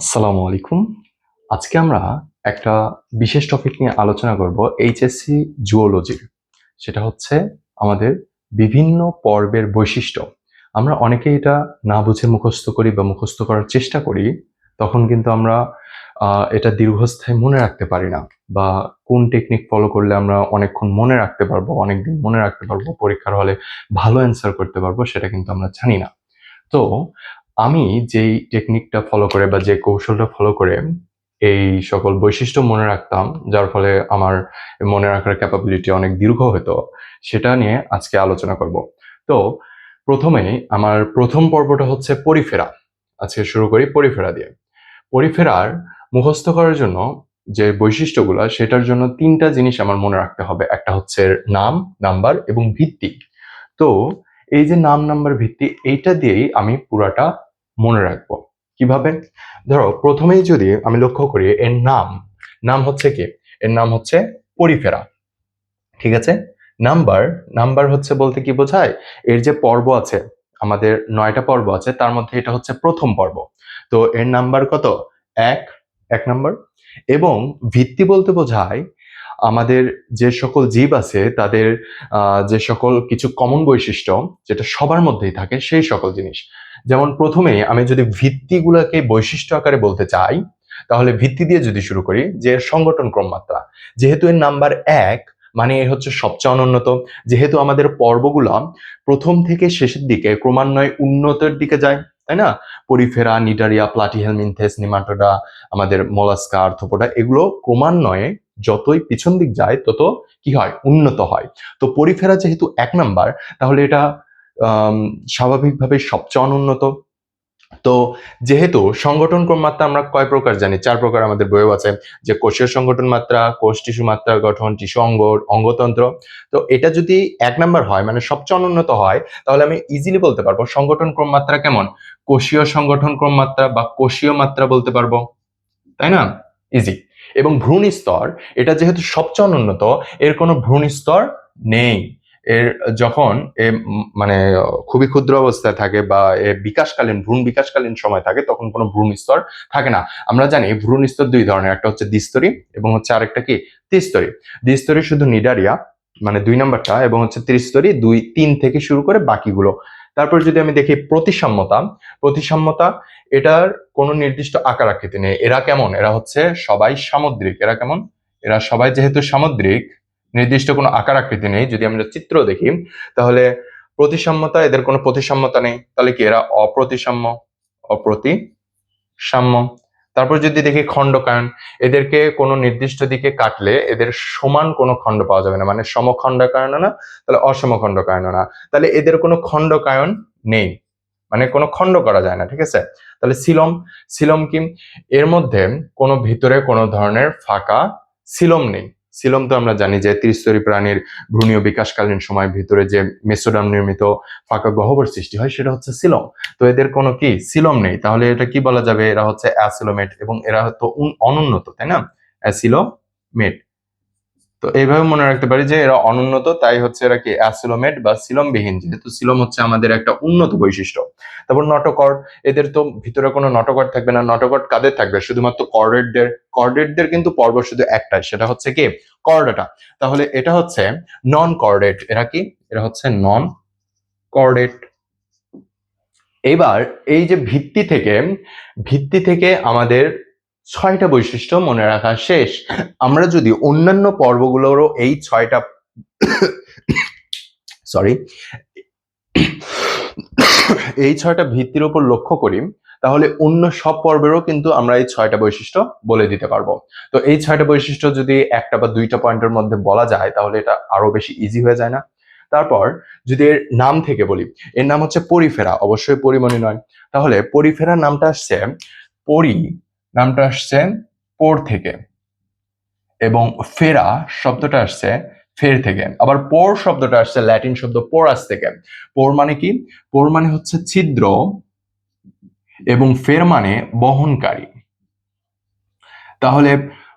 আসসালামু আলাইকুম। আজকে আমরা একটা বিশেষ টপিক নিয়ে আলোচনা করব এইচএসসি জুওলজির। সেটা হচ্ছে আমাদের বিভিন্ন পর্বের বৈশিষ্ট্য। আমরা অনেকেই এটা না বুঝে মুখস্থ করি বা মুখস্থ করার চেষ্টা করি। তখন কিন্তু আমরা এটা দীর্ঘস্থায়ী মনে রাখতে পারি না, বা কোন টেকনিক ফলো করলে আমরা অনেকক্ষণ মনে রাখতে পারবো, অনেকদিন মনে রাখতে পারবো, পরীক্ষার হলে ভালো অ্যান্সার করতে পারবো, সেটা কিন্তু আমরা জানি না। তো আমি যেই টেকনিকটা ফলো করে বা যে কৌশলটা ফলো করে এই সকল বৈশিষ্ট্য মনে রাখতাম, যার ফলে আমার মনে রাখার ক্যাপাবিলিটি অনেক দীর্ঘ হতো, সেটা নিয়ে আজকে আলোচনা করব। তো প্রথমেই আমার প্রথম পর্বটা হচ্ছে পরিফেরা। আজকে শুরু করি পরিফেরা দিয়ে। পরিফেরার মুখস্থ করার জন্য যে বৈশিষ্ট্যগুলো, সেটার জন্য তিনটা জিনিস আমার মনে রাখতে হবে। একটা হচ্ছে নাম, নাম্বার এবং ভিত্তি। তো এই যে নাম, নাম্বার, ভিত্তি, এইটা দিয়েই আমি পুরাটা মনে রাখবো। কিভাবে? ধরো প্রথমেই যদি আমি লক্ষ্য করি, এর নাম, নাম হচ্ছে কি? এর নাম হচ্ছে পরিফেরা। ঠিক আছে। নাম্বার, নাম্বার হচ্ছে বলতে কি বোঝায়? এর যে পর্ব আছে, আমাদের 9টা পর্ব আছে, তার মধ্যে এটা হচ্ছে প্রথম পর্ব। তো এর নাম্বার কত? এক, 1 নাম্বার। এবং ভিত্তি বলতে বোঝায় আমাদের যে সকল জীব আছে তাদের যে সকল কিছু কমন বৈশিষ্ট্য, যেটা সবার মধ্যেই থাকে, সেই সকল জিনিস। যেমন প্রথমে আমি যদি ভিত্তিগুলোকে বৈশিষ্ট্য আকারে বলতে চাই, তাহলে ভিত্তি দিয়ে যদি শুরু করি, যে এর সংগঠন ক্রমমাত্রা। যেহেতু এর নাম্বার 1, মানে এ হচ্ছে সবচেয়ে অনুন্নত। যেহেতু আমাদের পর্বগুলা প্রথম থেকে শেষের দিকে ক্রমান্বয়ে উন্নতের দিকে যায়, তাই না? পরিফেরা, নিডারিয়া, প্লাটিহেলমিনথেস, নিমাটোডা, আমাদের মোলাস্কা, আর্থ্রোপোডা, এগুলো ক্রমান্বয়ে যতই পিছন দিক যায় তত কি হয়? উন্নত হয়। তো পরিফেরা যেহেতু 1 নাম্বার, তাহলে এটা স্বাভাবিকভাবে সবচেয়ে অনুন্নত। তো যেহেতু সংগঠন ক্রম মাত্রা আমরা কয় প্রকার জানি? 4 প্রকার আমাদের বইও আছে, যে কোষীয় সংগঠন মাত্রা, কোষ টিস্যু মাত্রা গঠন, টিস্যু অঙ্গ, অঙ্গতন্ত্র। তো এটা যদি 1 নাম্বার হয়, মানে সবচেয়ে অনুন্নত হয়, তাহলে আমি ইজিলি বলতে পারবো সংগঠন ক্রম মাত্রা কেমন? কোষীয় সংগঠন ক্রম মাত্রা বা কোষীয় মাত্রা বলতে পারবো, তাই না? ইজি। এবং ভ্রূণ স্তর, এটা যেহেতু সবচেয়ে অনুন্নত, এর কোনো ভ্রূণ স্তর নেই। এর যখন মানে খুবই ক্ষুদ্র অবস্থায় থাকে বা বিকাশকালীন, ভ্রূণ বিকাশকালীন সময় থাকে, তখন কোনো ভ্রূণ স্তর থাকে না। আমরা জানি ভ্রূণ স্তর 2 ধরনের, একটা হচ্ছে দ্বিস্তরী এবং হচ্ছে আরেকটা কি? ত্রিস্তরী। দ্বিস্তরী শুধু নিডারিয়া, মানে 2 নাম্বারটা, এবং হচ্ছে ত্রিস্তরী 2, 3 থেকে শুরু করে বাকিগুলো। তারপর যদি আমি দেখি প্রতিসাম্যতা, প্রতিসাম্যতা, এটার কোনো নির্দিষ্ট আকার আকৃতি নেই। এরা কেমন? এরা হচ্ছে সবাই সামুদ্রিক। এরা কেমন? এরা সবাই যেহেতু সামুদ্রিক, নির্দিষ্ট কোনো আকার আকৃতি নেই। যদি আমরা চিত্র দেখি, তাহলে প্রতিসাম্যতা, এদের কোনো প্রতিসাম্যতা নেই। তাহলে কি? এরা অপ্রতিসাম্য, অপ্রতিসাম্য। তারপর যদি দেখি খণ্ডকায়ন, এদেরকে কোনো নির্দিষ্ট দিকে কাটলে এদের সমান কোনো খণ্ড পাওয়া যাবে না, মানে সমখণ্ডকায়ন না, তাহলে অসমখণ্ডকায়ন না। তাহলে এদের কোনো খণ্ডকায়ন নেই, মানে কোনো খণ্ড করা যায় না। ঠিক আছে। তাহলে সিলম, সিলম কি? এর মধ্যে কোনো ভিতরে কোনো ধরনের ফাঁকা সিলম নেই। সিলম তো আমরা জানি যে ত্রিস্তরী প্রাণীর ভ্রূণীয় বিকাশকালীন সময় ভিতরে যে মেসোডাম নির্মিত ফাঁকা গহ্বর সৃষ্টি হয়, সেটা হচ্ছে সিলম। তো এদের কোনো কি? সিলম নেই। তাহলে এটা কি বলা যাবে? এরা হচ্ছে অ্যাসিলোমেট, এবং এরা হয়তো অনুন্নত, তাই না? অ্যাসিলোমেট। তো এইভাবে মনে রাখতে পারি যে এরা অনুন্নত, তাই হচ্ছে এরা কি? অ্যাসিলোমেট বা সিলমবিহীন, যেহেতু সিলম হচ্ছে আমাদের একটা উন্নত বৈশিষ্ট্য। তারপর নটোকর্ড, এদের তো ভিতরে কোনো নটোকর্ড থাকবে না। নটোকর্ড কাদের থাকবে? শুধুমাত্র কর্ডেটদের। কর্ডেটদের কিন্তু পর্ব শুধু একটাই, সেটা হচ্ছে কি? কর্ডাটা। তাহলে এটা হচ্ছে নন কর্ডেট। এরা কি? এরা হচ্ছে নন কর্ডেট। এবার এই যে ভিত্তি থেকে আমাদের 6টা বৈশিষ্ট্য মনে রাখা শেষ। আমরা যদি অন্যান্য পর্বগুলোরও এই 6টা, সরি, এই 6টা ভিত্তির উপর লক্ষ্য করি, তাহলে অন্য সব পর্বেরও কিন্তু আমরা এই 6টা বৈশিষ্ট্য বলে দিতে পারবো। তো এই 6টা বৈশিষ্ট্য যদি একটা বা 2টা পয়েন্টের মধ্যে বলা যায়, তাহলে এটা আরো বেশি ইজি হয়ে যায় না? তারপর যদি এর নাম থেকে বলি, এর নাম হচ্ছে পরিফেরা, অবশ্যই পরিমণি নয়। তাহলে পরিফেরা নামটা আসছে, পরি নামটা আসছে পোর থেকে, এবং ফেরা শব্দটা আসছে ফের থেকে। আবার পোর শব্দটা আসছে ল্যাটিন শব্দ পোরাস থেকে। পোর মানে কি? পোর মানে হচ্ছে ছিদ্র, এবং ফের মানে বহনকারী। তাহলে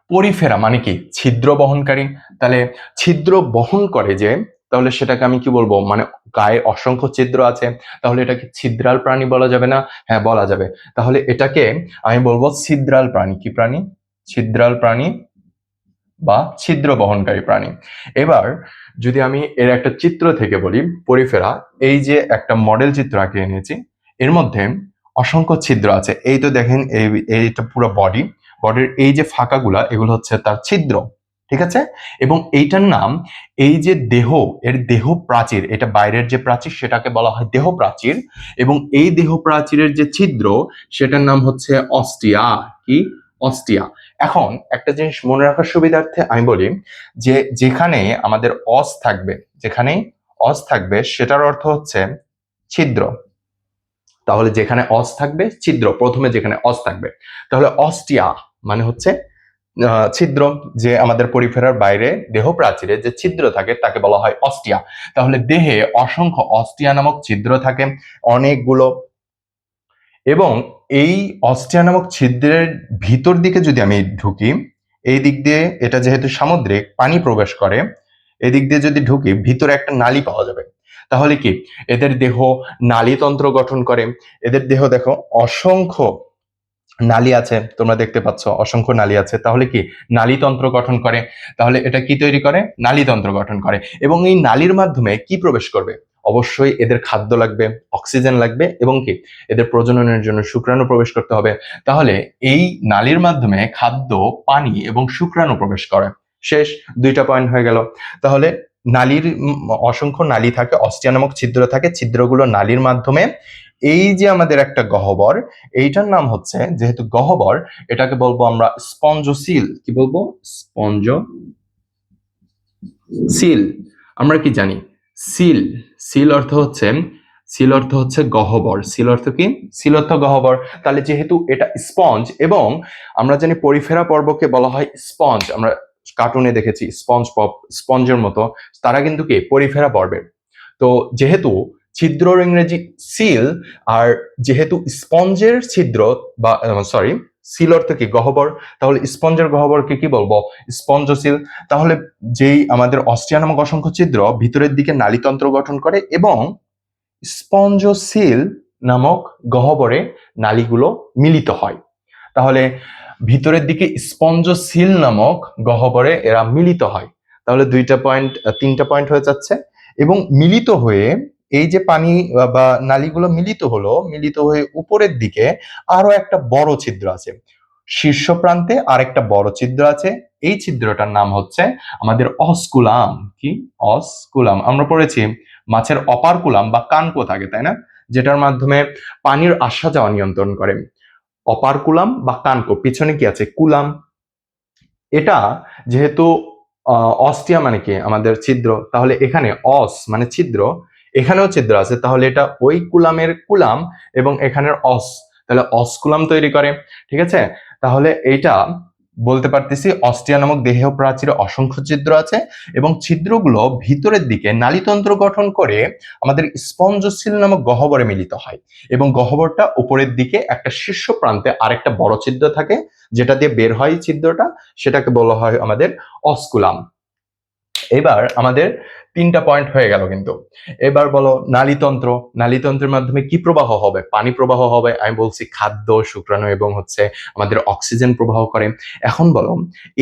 পরিফেরা মানে কি? ছিদ্র বহনকারী। তাহলে ছিদ্র বহন করে যে, তাহলে সেটাকে আমি কি বলবো, মানে গায়ে অসংখ্য ছিদ্র আছে, তাহলে এটাকে ছিদ্রাল প্রাণী বলা যাবে না? হ্যাঁ, বলা যাবে। তাহলে এটাকে আমি বলবো ছিদ্রাল প্রাণী। কি প্রাণী? ছিদ্রাল প্রাণী বা ছিদ্র বহনকারী প্রাণী। এবার যদি আমি এর একটা চিত্র থেকে বলি, পরিফেরা, এই যে একটা মডেল চিত্র আঁকে এনেছি, এর মধ্যে অসংখ্য ছিদ্র আছে। এই তো দেখেন, এইটা পুরো বডির এই যে ফাঁকাগুলা, এগুলো হচ্ছে তার ছিদ্র, ঠিক আছে? এবং এইটার নাম, এই যে দেহ, এর দেহ প্রাচীর, এটা বাইরের যে প্রাচীর সেটাকে বলা হয় দেহ প্রাচীর, এবং এই দেহ প্রাচীরের যে ছিদ্র সেটার নাম হচ্ছে অস্টিয়া। কি? অস্টিয়া। এখন একটা জিনিস মনে রাখার সুবিধার্থে আমি বলি যে যেখানে আমাদের অস থাকবে, যেখানেই অস থাকবে সেটার অর্থ হচ্ছে ছিদ্র। তাহলে যেখানে অস থাকবে ছিদ্র, প্রথমে যেখানে অস থাকবে, তাহলে অস্টিয়া মানে হচ্ছে ছিদ্র। যে আমাদের পরিফেরার বাইরে দেহ প্রাচীরে যে ছিদ্র থাকে তাকে বলা হয় অস্টিয়া। তাহলে দেহে অসংখ্য অস্টিয়া নামক ছিদ্র থাকে, অনেকগুলো। এবং এই অস্টিয়া নামক ছিদ্রের ভিতর দিকে যদি আমি ঢুকি, এই দিক দিয়ে, এটা যেহেতু সামুদ্রিক পানি প্রবেশ করে, এদিক দিয়ে যদি ঢুকি ভিতরে একটা নালী পাওয়া যাবে। তাহলে কি এদের দেহ নালীতন্ত্র গঠন করে। এদের দেহ দেখো অসংখ্য নালী আছে, তোমরা দেখতে পাচ্ছ অসংখ্য নালী আছে। তাহলে কি নালীতন্ত্র গঠন করে। তাহলে এটা কি তৈরি করে? নালীতন্ত্র গঠন করে। এবং এই নালীর মাধ্যমে কি প্রবেশ করবে? অবশ্যই এদের খাদ্য লাগবে, অক্সিজেন লাগবে, এবং কি এদের প্রজননের জন্য শুক্রাণু প্রবেশ করতে হবে। তাহলে এই নালীর মাধ্যমে খাদ্য, পানি এবং শুক্রাণু প্রবেশ করে। শেষ, 2টা পয়েন্ট হয়ে গেল। তাহলে নালীর অসংখ্য নালী থাকে, অস্টিয়া নামক ছিদ্র থাকে, ছিদ্রগুলো নালীর মাধ্যমে, এই যে আমাদের একটা গহ্বর, এইটার নাম হচ্ছে, যেহেতু গহ্বর, এটাকে বলবো আমরা স্পঞ্জসিল। কি বলবো? স্পঞ্জসিল। আমরা কি জানি? সিল, সিল অর্থ হচ্ছে, সিল অর্থ হচ্ছে গহ্বর। সিল অর্থ কি? সিল অর্থ গহ্বর। তাহলে যেহেতু এটা স্পঞ্জ, এবং আমরা জানি পরিফেরা পর্বকে বলা হয় স্পঞ্জ, আমরা কার্টুনে দেখেছি স্পঞ্জ পপ, স্পঞ্জের মতো, তারা কিন্তু কি পরিফেরা পর্বের। তো যেহেতু ছিদ্রর ইংরেজি সিল, আর যেহেতু স্পঞ্জের ছিদ্র, বা সরি, সিল অর্থ কি? গহ্বর। তাহলে স্পঞ্জের গহ্বরকে কি বলবো? স্পঞ্জসিল। তাহলে যেই আমাদের অস্টিয়া নামক অসংখ্য ছিদ্র ভিতরের দিকে নালীতন্ত্র গঠন করে, এবং স্পঞ্জসিল নামক গহ্বরে নালীগুলো মিলিত হয়। তাহলে ভিতরের দিকে স্পঞ্জসিল নামক গহ্বরে এরা মিলিত হয়। তাহলে 3টা পয়েন্ট হয়ে যাচ্ছে। এবং মিলিত হয়ে, এই যে পানি বা নালীগুলো মিলিত হলো, মিলিত হয়ে উপরের দিকে আরো একটা বড় ছিদ্র আছে, শীর্ষ প্রান্তে আরেকটা বড় ছিদ্র আছে। এই ছিদ্রটার নাম হচ্ছে আমাদের অস্কুলাম। কি? অস্কুলাম। আমরা পড়েছি মাছের অপারকুলাম বা কানকো থাকে, তাই না? যেটার মাধ্যমে পানির আসা যাওয়া নিয়ন্ত্রণ করে। অপারকুলাম বা কানকো, পিছনে কি আছে? কুলাম। এটা যেহেতু অস্টিয়া মানে কি? আমাদের ছিদ্র, তাহলে এখানে অস মানে ছিদ্র, এখানেও ছিদ্র আছে, তাহলে এটা ওই কুলামের কুলাম, এবং এখানের অস, তাহলে অসকুলাম তৈরি করে। ঠিক আছে? তাহলে এইটা বলতে পারতেছি অস্টিয়া নামক দেহ প্রাচীরে অসংখ্য ছিদ্র আছে, এবং ছিদ্রগুলো ভিতরের দিকে নালীতন্ত্র গঠন করে আমাদের স্পঞ্জসিল নামক গহ্বরে মিলিত হয়, এবং গহ্বরটা উপরের দিকে একটা শীর্ষ প্রান্তে আরেকটা বড় ছিদ্র থাকে, যেটা দিয়ে বের হয় ছিদ্রটা, সেটাকে বলা হয় আমাদের অস্কুলাম। এবার আমাদের 3টা পয়েন্ট হয়ে গেল কিন্তু। এবার বলো নালীতন্ত্র। নালীতন্ত্রের মাধ্যমে কি প্রবাহ হবে? পানি প্রবাহ হবে। আমি বলছি খাদ্য, শুক্রাণু এবং হচ্ছে আমাদের অক্সিজেন প্রবাহ করে। এখন বলো,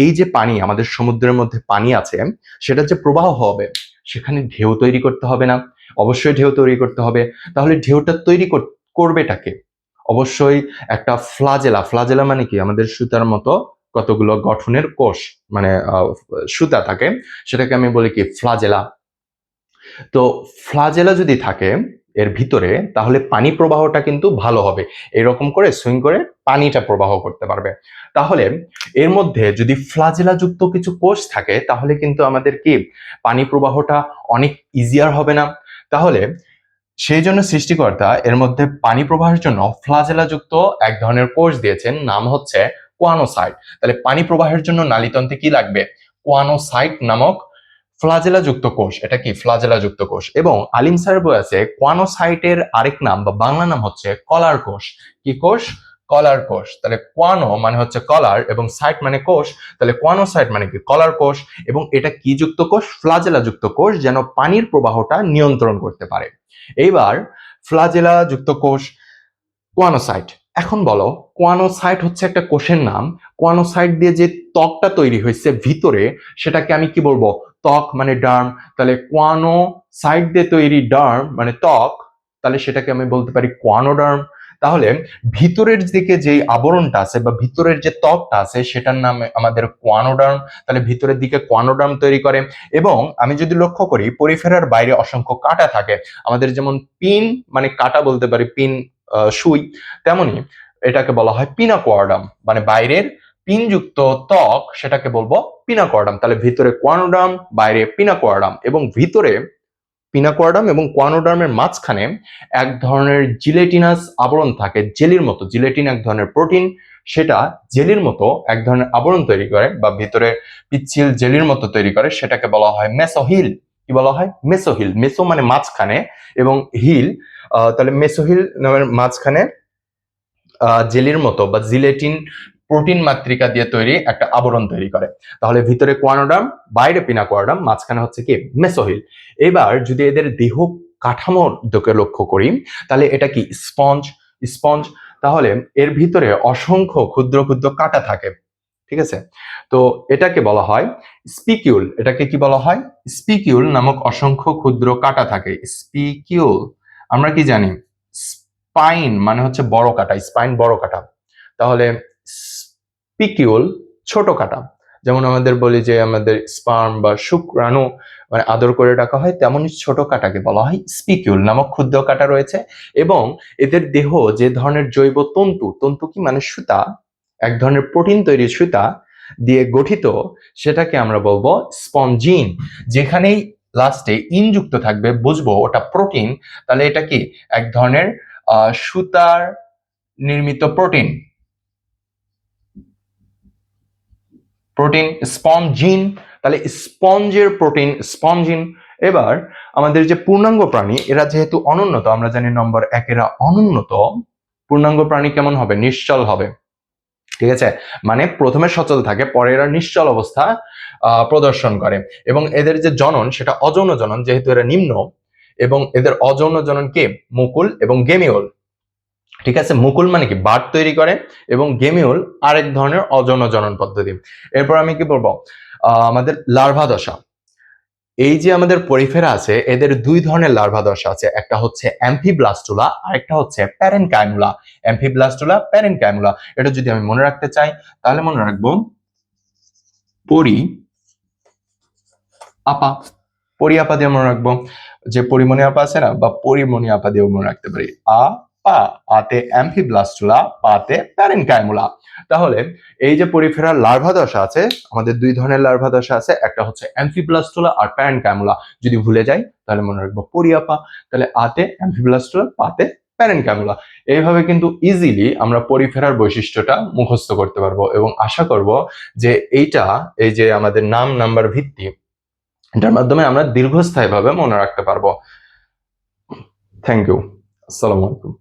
এই যে পানি, আমাদের সমুদ্রের মধ্যে পানি আছে, সেটা যে প্রবাহ হবে, সেখানে ঢেউ তৈরি করতে হবে না? অবশ্যই ঢেউ তৈরি করতে হবে। তাহলে ঢেউটা তৈরি করবেটাকে? অবশ্যই একটা ফ্লাজেলা। ফ্লাজেলা মানে কি? আমাদের সুতার মতো কতগুলো গঠনের কোষ, মানে সুতা থাকে, সেটাকে আমি বলি কি? ফ্লাজেলা। তো ফ্লাজেলা যদি থাকে এর ভিতরে, তাহলে পানি প্রবাহটা কিন্তু ভালো হবে, এরকম করে সুইং করে পানিটা প্রবাহ করতে পারবে। তাহলে এর মধ্যে যদি ফ্লাজেলা যুক্ত কিছু কোষ থাকে, তাহলে কিন্তু আমাদের কি পানি প্রবাহটা অনেক ইজিয়ার হবে না? তাহলে সেই জন্য সৃষ্টিকর্তা এর মধ্যে পানি প্রবাহের জন্য ফ্লাজেলা যুক্ত এক ধরনের কোষ দিয়েছেন, নাম হচ্ছে কোয়ানোসাইট। তাহলে পানি প্রবাহের জন্য নালীতন্ত্রে কি লাগবে? কোয়ানোসাইট নামক ফ্লাজেলা যুক্ত কোষ। এটা কি? ফ্লাজেলা যুক্ত কোষ। এবং আলিম স্যার বই আছে কোয়ানোসাইটের আরেক নাম বা বাংলা নাম হচ্ছে কলার কোষ। কি কোষ? কলার কোষ। তাহলে কোয়ানো মানে হচ্ছে কলার এবং সাইট মানে কোষ, তাহলে কোয়ানোসাইট মানে কি কলার কোষ। এবং এটা কি যুক্ত কোষ? ফ্লাজেলা যুক্ত কোষ, যেন পানির প্রবাহটা নিয়ন্ত্রণ করতে পারে। এইবার ফ্লাজেলা যুক্ত কোষ কোয়ানোসাইট। এখন বলো, কোয়ানোসাইট হচ্ছে একটা কোষের নাম। কোয়ানোসাইট দিয়ে যে ত্বকটা তৈরি হয়েছে ভিতরে, সেটাকে আমি কি বলবো? ত্বক মানে ডার্ম। তাহলে কোয়ানোসাইট দিয়ে তৈরি ডার্ম মানে ত্বক, তাহলে সেটাকে আমি বলতে পারি কোয়ানোডার্ম। তাহলে ভিতরের দিকে যে আবরণটা আছে বা ভিতরের যে ত্বকটা আছে সেটার নাম আমাদের কোয়ানোডার্ম। তাহলে ভিতরের দিকে কোয়ানোডার্ম তৈরি করে। এবং আমি যদি লক্ষ্য করি, পরিফেরার বাইরে অসংখ্য কাঁটা থাকে। আমাদের যেমন পিন মানে কাঁটা বলতে পারি, পিন সুই, তেমনি এটাকে বলা হয় পিনাকোয়ার্ডাম, মানে বাইরের পিনযুক্ত ত্বক, সেটাকে বলবো পিনাকোয়ার্ডাম। তাহলে ভিতরে কোয়ানোডার্ম, বাইরে পিনাকোয়ার্ডাম। এবং ভিতরে পিনাকোয়ার্ডাম এবং কোয়ানোডার্মের মাঝখানে এক ধরনের জিলেটিনাস আবরণ থাকে, জেলির মতো। জিলেটিন এক ধরনের প্রোটিন, সেটা জেলির মতো এক ধরনের আবরণ তৈরি করে বা ভিতরে পিচ্ছিল জেলির মতো তৈরি করে, সেটাকে বলা হয় মেসোহিল। কি বলা হয়? মেসোহিল। মেসো মানে মাঝখানে এবং হিল, তাহলে মেসোহিল নামের মাঝখানে জেলির মতো বা জিলেটিন প্রোটিন মাতৃকা দিয়ে তৈরি একটা আবরণ তৈরি করে। তাহলে ভিতরে কোয়ানোডার্ম, বাইরে পিনাকোয়ার্ডাম, মাঝখানে হচ্ছে কি মেসোহিল। এবার যদি এদের দেহ কাঠামোর দিকে লক্ষ্য করি, তাহলে এটা কি স্পঞ্জ। স্পঞ্জ, তাহলে এর ভিতরে অসংখ্য ক্ষুদ্র ক্ষুদ্র কাঁটা থাকে। ঠিক আছে, তো এটাকে বলা হয় স্পিকিউল। এটাকে কি বলা হয়? স্পিকিউল নামক অসংখ্য ক্ষুদ্র কাঁটা থাকে। স্পিকিউল। আমরা কি জানি? স্পাইন মানে হচ্ছে বড় কাঁটা, স্পাইন বড় কাঁটা। তাহলে স্পিকিউল ছোট কাঁটা। যেমন আমাদের বলি যে আমাদের স্পার্ম বা শুক্রাণু মানে আদর করে ডাকা হয়, তেমনই ছোট কাঁটাকে বলা হয় স্পিকিউল নামক ক্ষুদ্র কাঁটা রয়েছে। এবং এদের দেহ যে ধরনের জৈব তন্তু, তন্তু কি মানে সুতা, এক ধরনের প্রোটিন তৈরি সুতা দিয়ে গঠিত, সেটাকে আমরা বলবো স্পঞ্জিন। যেখানেই লাস্টে ইন যুক্ত থাকবে বুঝবো ওটা প্রোটিন। তাহলে এটা কি এক ধরনের সুতার নির্মিত প্রোটিন। প্রোটিন স্পঞ্জিন, তাহলে স্পঞ্জের প্রোটিন স্পঞ্জিন। এবার আমাদের যে পূর্ণাঙ্গ প্রাণী, এরা যেহেতু অনুন্নত, আমরা জানি নম্বর 1 এরা অনুন্নত। পূর্ণাঙ্গ প্রাণী কেমন হবে? নিশ্চল হবে। ঠিক আছে, মানে প্রথমে সচল থাকে, পরে এরা নিশ্চল অবস্থা প্রদর্শন করে। এবং এদের যে জনন সেটা অযৌন জনন, যেহেতু এরা নিম্ন। এবং এদের অযৌন জনন কে? মুকুল এবং গেমিউল। ঠিক আছে, মুকুল মানে কি বাট তৈরি করে, এবং গেমিউল আরেক ধরনের অযৌন জনন পদ্ধতি। এরপর আমি কি বলবো? আমাদের লার্ভা দশা। এই যে আমাদের পরিফেরা আছে, এদের দুই ধরনের লার্ভা দশা আছে। একটা হচ্ছে অ্যাম্ফিব্লাস্টুলা, আর একটা হচ্ছে প্যারেনকাইমুলা। অ্যাম্ফিব্লাস্টুলা, প্যারেনকাইমুলা। এটা যদি আমি মনে রাখতে চাই, তাহলে মনে রাখবো পরি আপা। পরি আপা দিয়ে মনে রাখবো, যে পরিমণি আপা আছে না, বা পরিমণি আপা দিয়েও মনে রাখতে পারি। পা, আতে অ্যাম্ফিব্লাস্টুলা, পাতে প্যারেনকাইমুলা। তাহলে এই যে পরিফেরাল লার্ভা দশা আছে, আমাদের দুই ধরনের লার্ভা দশা আছে, একটা হচ্ছে অ্যাম্ফিব্লাস্টুলা আর প্যারেনকাইমুলা। যদি ভুলে যাই তাহলে মনে রাখবো পরিয়াপা। তাহলে আতে অ্যাম্ফিব্লাস্টুলা, পাতে প্যারেনকাইমুলা। এইভাবে কিন্তু ইজিলি আমরা পরিফেরার বৈশিষ্ট্যটা মুখস্থ করতে পারবো, এবং আশা করব যে এইটা, এই যে আমাদের নাম নাম্বার ভিত্তি, এটার মাধ্যমে আমরা দীর্ঘস্থায়ীভাবে মনে রাখতে পারবো। Thank you. আসসালামু আলাইকুম।